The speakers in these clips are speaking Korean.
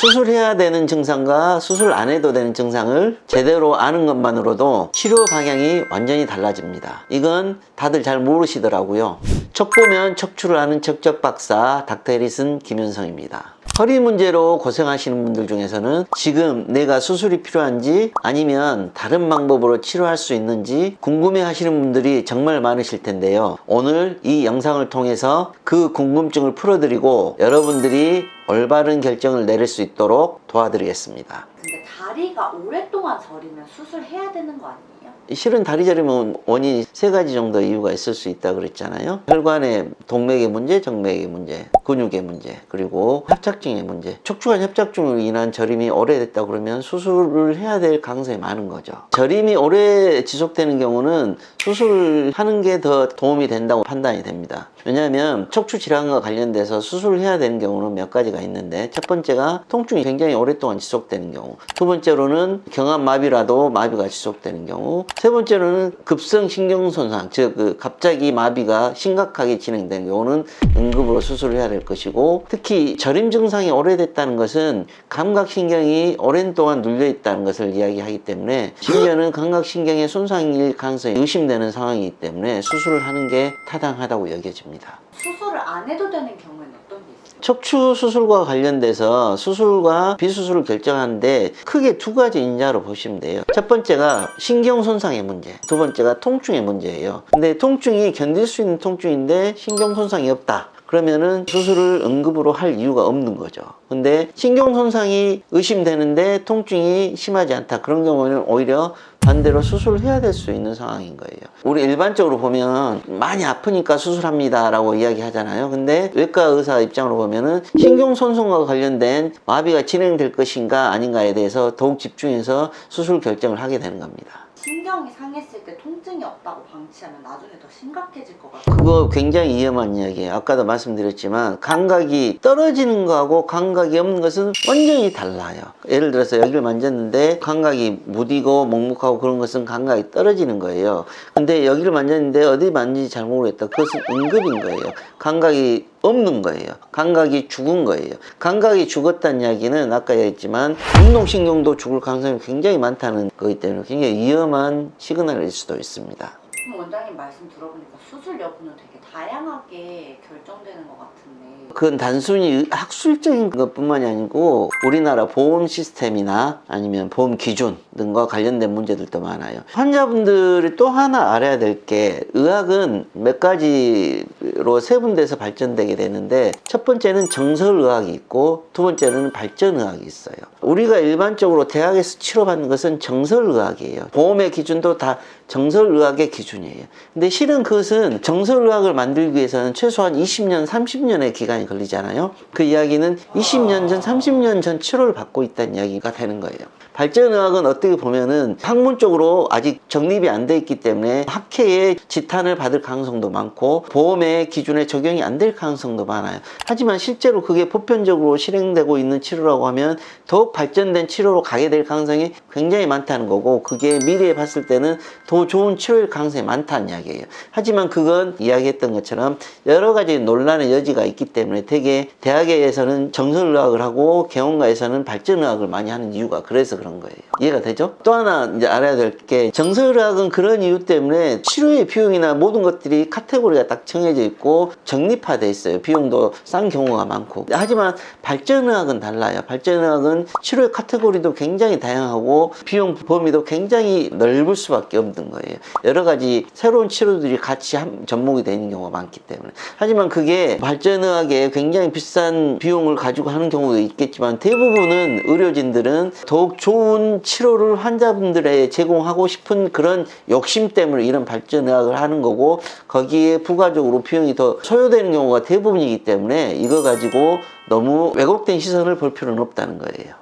수술해야 되는 증상과 수술 안 해도 되는 증상을 제대로 아는 것만으로도 치료 방향이 완전히 달라집니다. 이건 다들 잘 모르시더라고요. 척 보면 척추를 아는 척척 박사 닥터 해리슨 김현성입니다. 허리 문제로 고생하시는 분들 중에서는 지금 내가 수술이 필요한지 아니면 다른 방법으로 치료할 수 있는지 궁금해 하시는 분들이 정말 많으실 텐데요. 오늘 이 영상을 통해서 그 궁금증을 풀어드리고 여러분들이 올바른 결정을 내릴 수 있도록 도와드리겠습니다. 근데 다리가 오랫동안 저리면 수술해야 되는 거 아니에요? 실은 다리 저리면 원인이 3가지 정도 이유가 있을 수 있다 그랬잖아요. 혈관의 동맥의 문제, 정맥의 문제, 근육의 문제, 그리고 협착증의 문제. 척추관 협착증으로 인한 저림이 오래됐다 그러면 수술을 해야 될 가능성이 많은 거죠. 저림이 오래 지속되는 경우는 수술하는 게 더 도움이 된다고 판단이 됩니다. 왜냐하면 척추 질환과 관련돼서 수술을 해야 되는 경우는 몇 가지가 있는데, 첫 번째가 통증이 굉장히 오랫동안 지속되는 경우, 두 번째로는 경합마비라도 마비가 지속되는 경우, 세 번째로는 급성 신경손상, 즉 갑자기 마비가 심각하게 진행되는 경우는 응급으로 수술을 해야 될 것이고, 특히 저림 증상이 오래됐다는 것은 감각신경이 오랜 동안 눌려 있다는 것을 이야기하기 때문에, 심지어는 감각신경의 손상일 가능성이 의심되는 상황이기 때문에 수술을 하는 게 타당하다고 여겨집니다. 수술을 안 해도 되는 경우에는 어떤 게 있어요? 척추 수술과 관련돼서 수술과 비수술을 결정하는데 크게 2가지 인자로 보시면 돼요. 첫 번째가 신경 손상의 문제, 두 번째가 통증의 문제예요. 근데 통증이 견딜 수 있는 통증인데 신경 손상이 없다, 그러면은 수술을 응급으로 할 이유가 없는 거죠. 근데 신경 손상이 의심되는데 통증이 심하지 않다, 그런 경우에는 오히려 반대로 수술을 해야 될 수 있는 상황인 거예요. 우리 일반적으로 보면 많이 아프니까 수술합니다 라고 이야기 하잖아요. 근데 외과 의사 입장으로 보면은 신경손상과 관련된 마비가 진행될 것인가 아닌가에 대해서 더욱 집중해서 수술 결정을 하게 되는 겁니다. 신경이 상했을 때 통증이 없다고 방치하면 나중에 더 심각해질 것 같아요. 그거 굉장히 위험한 이야기예요. 아까도 말씀드렸지만 감각이 떨어지는 거하고 감각이 없는 것은 완전히 달라요. 예를 들어서 여기를 만졌는데 감각이 무디고 먹먹하고 그런 것은 감각이 떨어지는 거예요. 근데 여기를 만졌는데 어디 만지는지 잘 모르겠다, 그것은 응급인 거예요. 감각이 없는 거예요. 감각이 죽은 거예요. 감각이 죽었다는 이야기는 아까 얘기했지만 운동신경도 죽을 가능성이 굉장히 많다는 거기 때문에 굉장히 위험한 시그널일 수도 있습니다. 그럼 원장님 말씀 들어보니까 수술 여부는 되게 다양하게 결정되는 것 같은데, 그건 단순히 학술적인 것뿐만이 아니고 우리나라 보험 시스템이나 아니면 보험 기준 등과 관련된 문제들도 많아요. 환자분들이 또 하나 알아야 될 게, 의학은 몇 가지로 세분돼서 발전되게 되는데, 첫 번째는 정설의학이 있고 두 번째는 발전의학이 있어요. 우리가 일반적으로 대학에서 치료받는 것은 정설의학이에요. 보험의 기준도 다 정설의학의 기준이에요. 근데 실은 그것은 정설의학을 만들기 위해서는 최소한 20년, 30년의 기간이 걸리잖아요. 그 이야기는 20년 전, 30년 전 치료를 받고 있다는 이야기가 되는 거예요. 발전의학은 어떻게 보면은 학문적으로 아직 정립이 안 돼 있기 때문에 학회의 지탄을 받을 가능성도 많고 보험의 기준에 적용이 안 될 가능성도 많아요. 하지만 실제로 그게 보편적으로 실행되고 있는 치료라고 하면 더욱 발전된 치료로 가게 될 가능성이 굉장히 많다는 거고, 그게 미래에 봤을 때는 더 좋은 치료일 가능성이 많다는 이야기예요. 하지만 그건 이야기했던 것처럼 여러 가지 논란의 여지가 있기 때문에 되게 대학에서는 정설의학을 하고 개원가에서는 발전의학을 많이 하는 이유가 그래서 그런 거예요. 이해가 되죠? 또 하나 이제 알아야 될 게, 정설의학은 그런 이유 때문에 치료의 비용이나 모든 것들이 카테고리가 딱 정해져 있고 정립화돼 있어요. 비용도 싼 경우가 많고. 하지만 발전의학은 달라요. 발전의학은 치료의 카테고리도 굉장히 다양하고 비용 범위도 굉장히 넓을 수밖에 없는 거예요. 여러 가지 새로운 치료들이 같이 접목이 되는 경우가 많기 때문에. 하지만 그게 발전의학에 굉장히 비싼 비용을 가지고 하는 경우도 있겠지만, 대부분은 의료진들은 더욱 좋은 치료를 환자분들에게 제공하고 싶은 그런 욕심 때문에 이런 발전의학을 하는 거고, 거기에 부가적으로 비용이 더 소요되는 경우가 대부분이기 때문에 이거 가지고 너무 왜곡된 시선을 볼 필요는 없다는 거예요.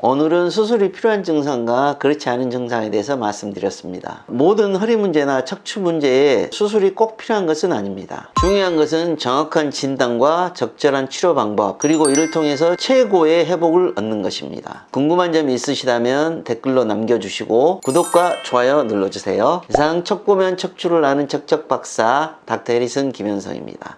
오늘은 수술이 필요한 증상과 그렇지 않은 증상에 대해서 말씀드렸습니다. 모든 허리 문제나 척추 문제에 수술이 꼭 필요한 것은 아닙니다. 중요한 것은 정확한 진단과 적절한 치료 방법, 그리고 이를 통해서 최고의 회복을 얻는 것입니다. 궁금한 점이 있으시다면 댓글로 남겨주시고 구독과 좋아요 눌러주세요. 이상 척 보면 척추를 아는 척척 박사 닥터 해리슨 김현성입니다.